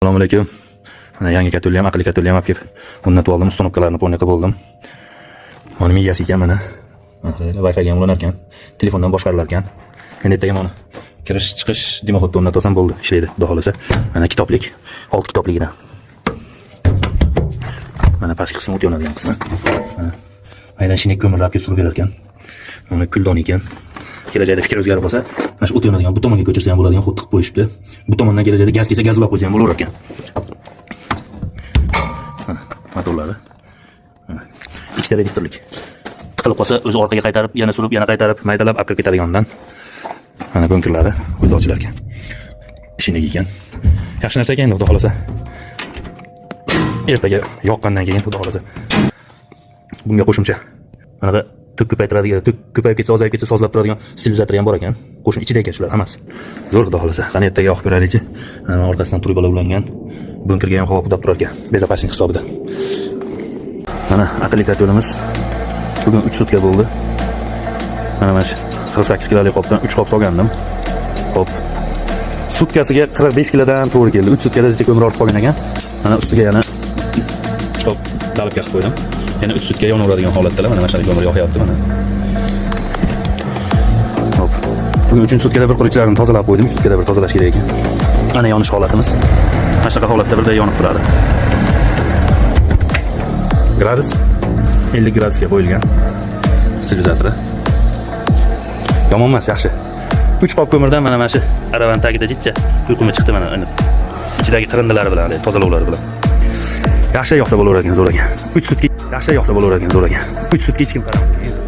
Assalomu alaykum. Mana yangi katuli ham, aqlli katuli ham olib kelib o'rnatib oldim. Uстановкаларni o'rnatib bo'ldim. Mana miyasi ekan mana. Wi-Fi ga ulanarkan, telefondan boshqarilar ekan. Endi ertaga mana kirish chiqish dimoxodda o'rnatib bo'ldi, ishlaydi, xudo xolasa. Mana kitoblik, 6 kitobligidan. Mana pastki qismi o't yonadigan qismi. Mana aynan shunday ko'mirlar kelib surib berar ekan. Mana kuldon ekan. Kelajakda fikr o'zgarib qolsa, mana shu o't yonadigan bu tomonga ko'chirsa ham bo'ladigan, xuddi qilib qo'yishibdi. Bu tomondan kelajakda gaz kelsa, gazlab qo'ysa ham bo'lar ekan. Motorlari. Ikkita reduktorlik. Tiqilib qolsa, o'zi orqaga qaytarib, yana surib, yana qaytarib, maydalab olib ketadigandan. Mana bunkerlari o'zi ochilar ekan. Ishiniga ekan. Yaxshi narsa ekan, xudo xolasa. Ertaga yoqqandan keyin xudo xolasa. Bunga qo'shimcha mana tuk ko'paytiradigan, tuk ko'payib ketsa, ozayib ketsa sozlab turadigan stilizator ham bor ekan. Qo'shin ichida ekan shular hammasi. Zo'r xudo xolasa. Qani ertaga yoqib ko'raylikchi. Orqasidan turbalar ulangan. Bunkerga ham havo pudab turar ekan. Bezopaslik hisobida. Mana aqlli katolimiz bugun 3 sutka bo'ldi. Mana shu 48 kilolik qopdan 3 qop solgandim. Hop. Sutkasiga 45 kilodan to'g'ri keldi. 3 sutkada zicha ko'mir ortib qolgan ekan. Mana ustiga yana hop dalibga qilib qo'ydim. Yana 3 sutka yonaveradigan holatdalar. Mana shunday ko'mir yoqyapti mana. Hop. Bugun 3 sutkada bir quruvchilarni tozalab qo'ydim. 3 sutkada bir tozalash kerak ekan. Mana yonish holatimiz. Mana shunaqa holatda birda yonib turadi. Gradus 50 gradusga qo'yilgan stilizatori. Yomon emas, yaxshi. 3 qop ko'mirdan mana shu aravan tagida jichcha quyqumi chiqdi mana. Ichidagi tirindilari bilan, tozalovlari bilan. Yaxshi yoqsa bo'lavergan, zo'r ekan. 3 sutka yaxshi yoqsa bo'lavergan, zo'r ekan. 3 sutka hech kim qaramas.